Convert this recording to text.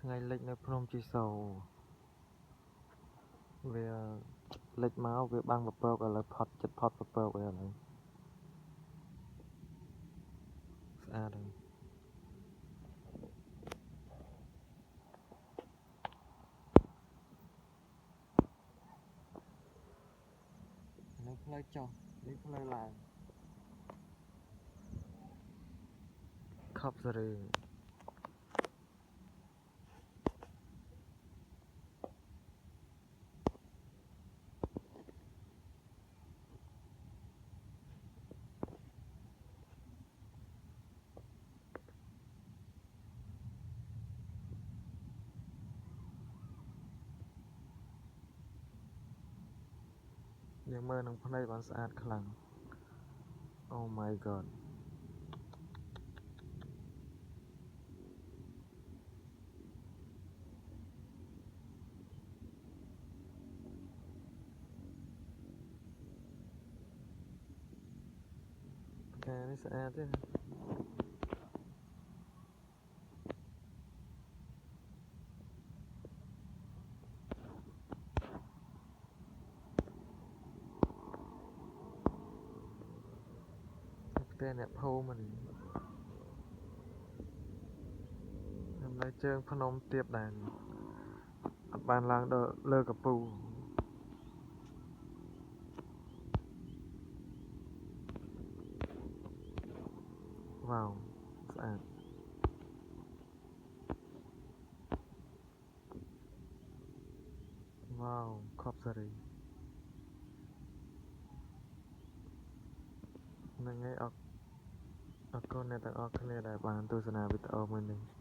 ngày lịchនៅភ្នំជីសូរវាលេចមកវាបាំងពពកឥឡូវផុតចិត្តផុតពពកហើយឥឡូវស្អាតហើយនៅផ្លូវចុះនេះផ្លូវឡើងខប់សេរីយើងមើលនឹងភ្នែកបានស្អាតខ្លាំង Oh my god ផ្កានេះស្អាតទេណាផ្ទះអ្នកភូមិនេះខ្ញុំនៅជើងភ្នំទាបដែរអត់បានឡើងដល់លើកំពូលវ៉ាវស្អាតវ៉ាវខប់សេរីហ្នឹងហើយអរគុណអ្នកទាំងអស់គ្នាដែលបានទស្សនាវីដេអូមួយនេះ